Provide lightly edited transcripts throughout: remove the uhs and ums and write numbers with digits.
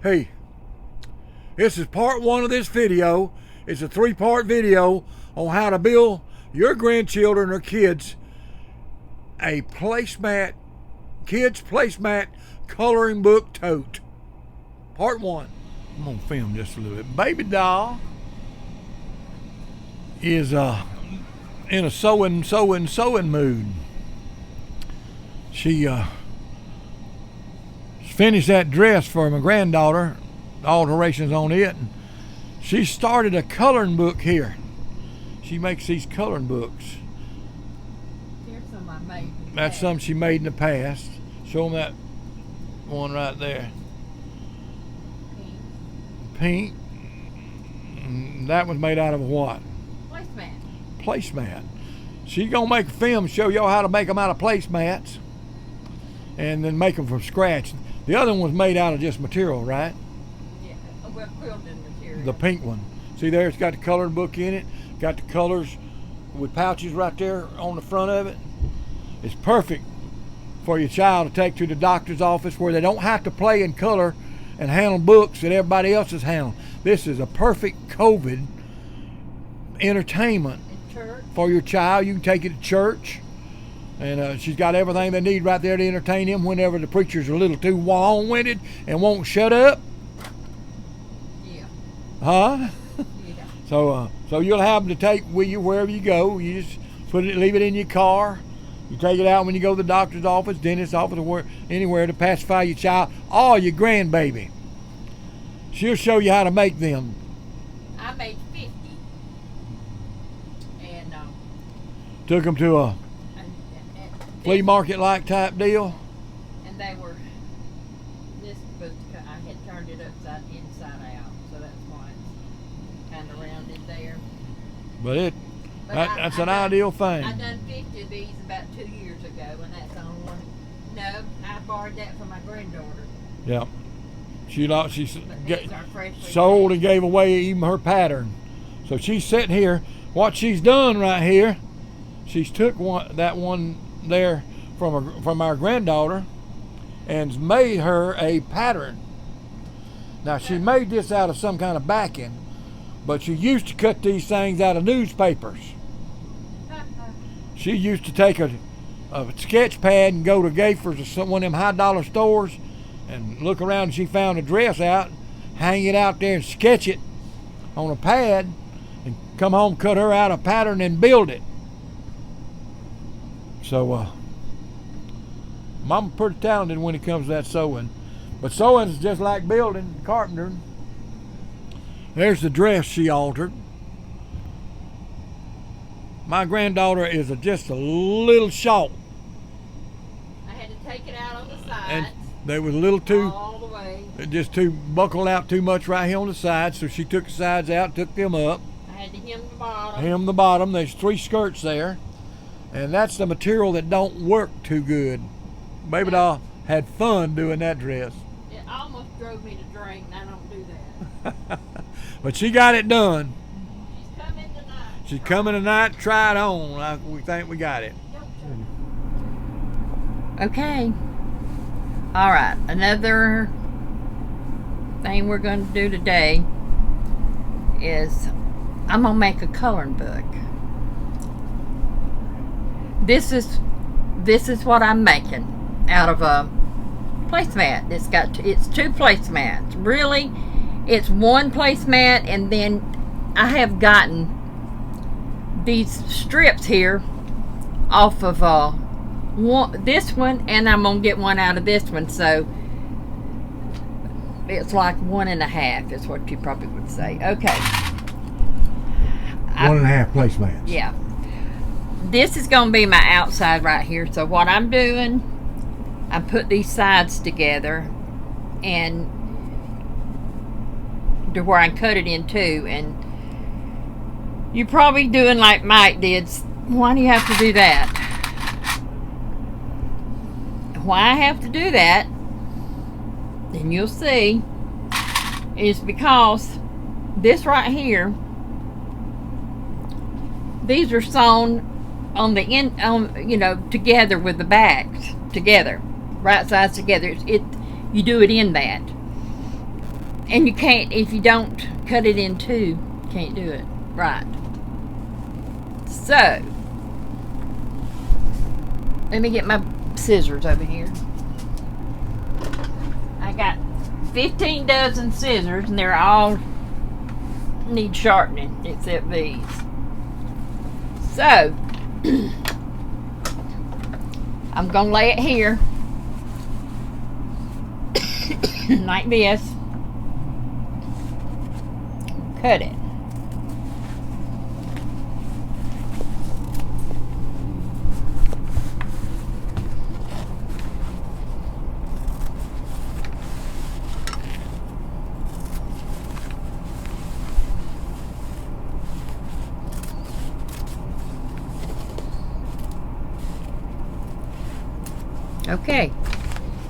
Hey, this is part one of this video. It's a three-part video on how to build your grandchildren or kids a placemat, kids placemat coloring book tote. Part one. I'm gonna film just a little bit. Baby doll is in a sewing mood. She finished that dress for my granddaughter, alterations on it. And she started a coloring book here. She makes these coloring books. Here's some I made. That's something she made in the past. Show them that one right there. Pink. That was made out of what? Placemat. Placemat. She's gonna make a film show y'all how to make them out of placemats and then make them from scratch. The other one was made out of just material, right? Yeah, well, quilted material. The pink one. See there, it's got the coloring book in it. Got the colors with pouches right there on the front of it. It's perfect for your child to take to the doctor's office where they don't have to play and color and handle books that everybody else is handling. This is a perfect COVID entertainment for your child. You can take it to church, and she's got everything they need right there to entertain them whenever the preacher's a little too long-winded and won't shut up. Yeah. Huh? Yeah. So you'll have them to take with you wherever you go. You just leave it in your car. You take it out when you go to the doctor's office, dentist's office, or anywhere to pacify your child or your grandbaby. She'll show you how to make them. I made 50. And Took them to a flea market-like type deal. And they were, this book, I had turned it inside out, so that's why it's kind of rounded there. But that's an ideal thing. I done 50 of these about 2 years ago, and that's the only one. No, I borrowed that from my granddaughter. Yeah. She Freshly sold and gave away even her pattern. So she's sitting here. What she's done right here, she's took that one there from our granddaughter and made her a pattern. Now she made this out of some kind of backing, but she used to cut these things out of newspapers. She used to take a sketch pad and go to Gaffer's or one of them high dollar stores and look around, and she found a dress out, hang it out there and sketch it on a pad and come home, cut her out a pattern and build it. So Mama's pretty talented when it comes to that sewing. But sewing is just like building, carpentering. There's the dress she altered. My granddaughter is just a little short. I had to take it out on the sides. And they was a little too, all the way. just too buckled out too much right here on the sides. So she took the sides out, took them up. I had to hem the bottom. Hem the bottom. There's 3 skirts there. And that's the material that don't work too good. Baby doll had fun doing that dress. It almost drove me to drink, and I don't do that. But she got it done. She's coming tonight. She's coming tonight to try it on. We think we got it. Okay. All right. Another thing we're going to do today is I'm going to make a coloring book. This is what I'm making out of a placemat. It's 2 placemats. Really, it's 1 placemat, and then I have gotten these strips here off of this one, and I'm gonna get one out of this one, so it's like 1.5 is what you probably would say. Okay. 1.5 placemats. Yeah. This is going to be my outside right here. So what I'm doing, I put these sides together and to where I can cut it in 2. And you're probably doing like Mike did. Why do you have to do that? Why I have to do that, and you'll see, is because this right here, these are sewn on the end, together with the backs together, right sides together. You do it in that. And you can't, if you don't cut it in two, you can't do it right. So, let me get my scissors over here. I got 15 dozen scissors, and they're all need sharpening except these. So, I'm gonna lay it here like this. Cut it. Okay,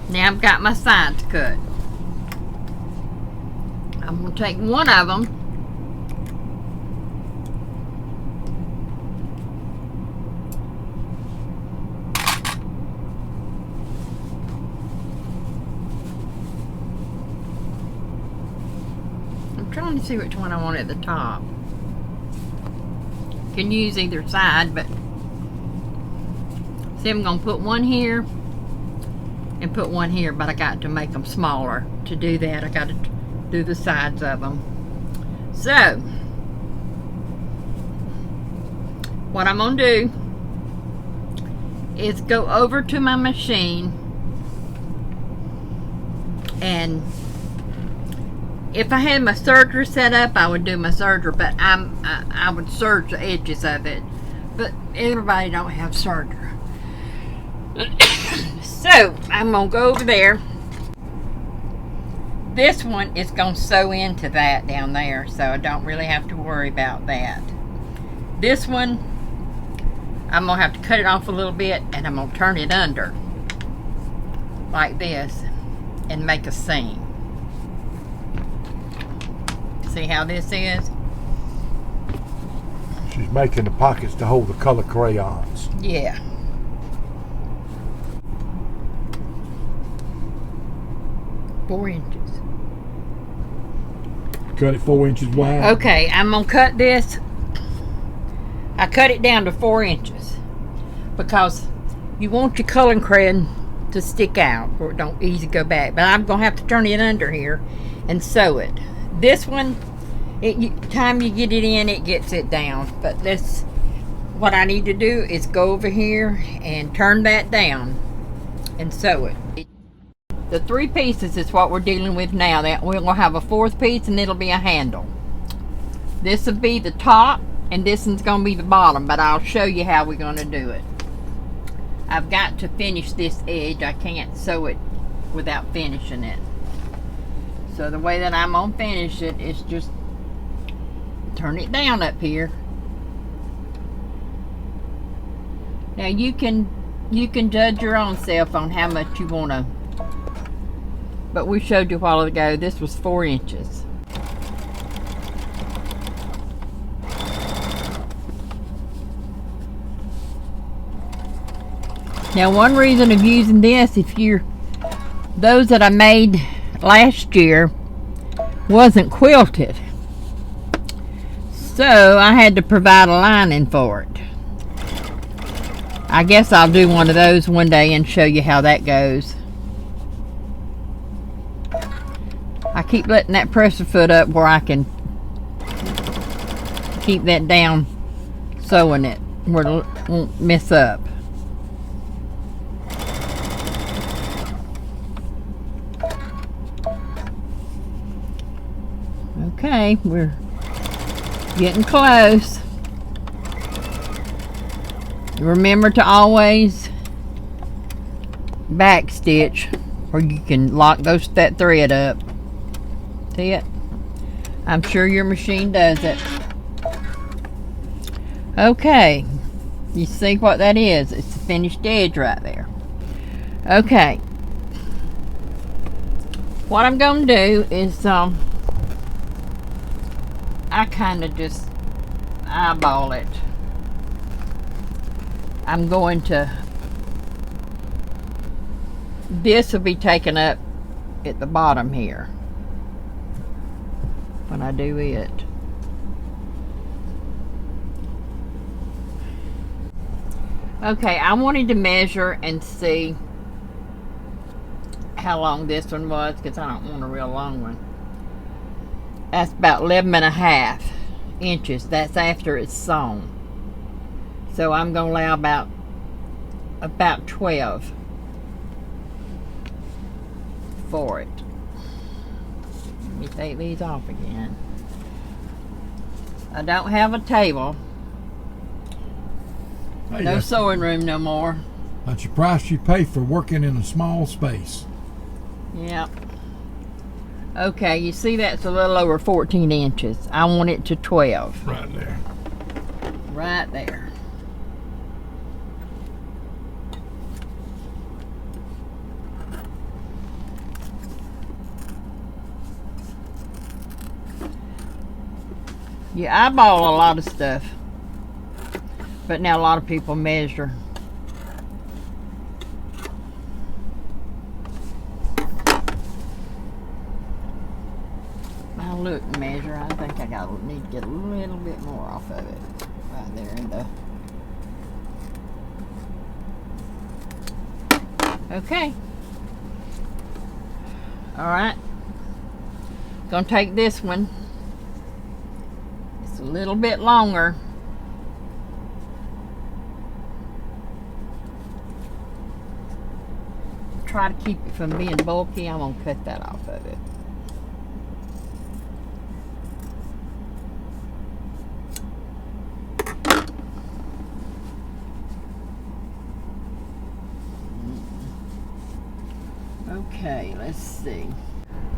now I've got my sides cut. I'm going to take one of them I'm trying to see which one I want at the top. Can use either side, but see, I'm going to put one here and put one here, but I got to make them smaller. To do that, I got to do the sides of them. So, what I'm going to do is go over to my machine, and if I had my serger set up, I would do my serger, but I would serge the edges of it. But everybody don't have serger. So, I'm going to go over there. This one is going to sew into that down there, so I don't really have to worry about that. This one, I'm going to have to cut it off a little bit, and I'm going to turn it under like this and make a seam. See how this is? She's making the pockets to hold the color crayons. Yeah. Four inches. Cut it 4 inches wide. Okay, I'm gonna cut this. I cut it down to 4 inches because you want your coloring crayon to stick out or it don't easy go back. But I'm gonna have to turn it under here and sew it. This one, time you get it in, it gets it down. But this, what I need to do is go over here and turn that down and sew it. The 3 pieces is what we're dealing with now. That we're gonna have a 4th piece, and it'll be a handle. This will be the top, and this one's gonna be the bottom. But I'll show you how we're gonna do it. I've got to finish this edge. I can't sew it without finishing it. So the way that I'm gonna finish it is just turn it down up here. Now you can judge your own self on how much you wanna. But we showed you a while ago, this was 4 inches. Now one reason of using this, if you're, those that I made last year wasn't quilted. So I had to provide a lining for it. I guess I'll do one of those one day and show you how that goes. I keep letting that presser foot up where I can keep that down, sewing it where it won't mess up. Okay, we're getting close. Remember to always back stitch, or you can lock that thread up. See it? I'm sure your machine does it. Okay, you see what that is? It's the finished edge right there. Okay, what I'm going to do is I kind of just eyeball it. I'm going to, this will be taken up at the bottom here. when I do it. Okay, I wanted to measure and see how long this one was, because I don't want a real long one. That's about 11.5 inches. That's after it's sewn. So I'm going to allow about 12 for it. Let me take these off again. I don't have a table. Hey, No sewing room no more. That's your price you pay for working in a small space. Yep. Okay, you see that's a little over 14 inches. I want it to 12. Right there. Right there. You eyeball a lot of stuff, but now a lot of people measure. I look and measure. I think I need to get a little bit more off of it. Right there in the... Okay. Alright. Gonna take this one. It's a little bit longer. Try to keep it from being bulky. I'm gonna cut that off of it. Okay, let's see.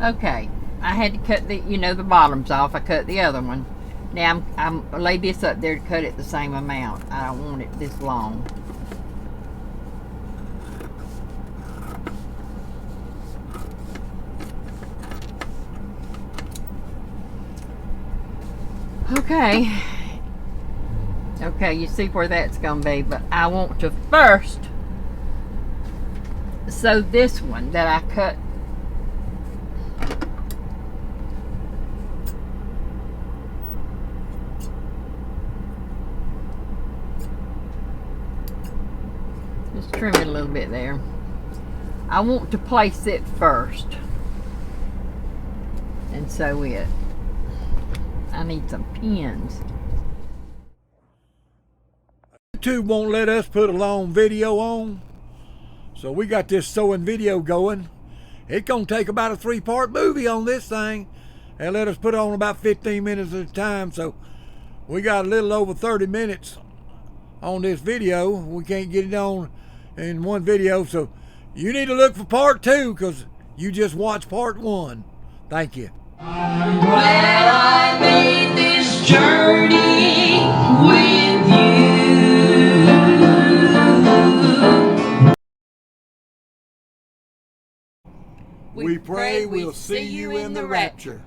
Okay, I had to cut the, the bottoms off. I cut the other one. Now I'm lay this up there to cut it the same amount. I don't want it this long. Okay. Okay, you see where that's gonna be, but I want to first sew this one that I cut. Just trim it a little bit there. I want to place it first and sew it. I need some pins. YouTube won't let us put a long video on, so we got this sewing video going. It's gonna take about a 3-part movie on this thing, and let us put on about 15 minutes at a time. So we got a little over 30 minutes on this video. We can't get it on in one video, so you need to look for part 2, because you just watched part 1. Thank you. I'm glad I made this journey with you. We pray we'll see you in the rapture.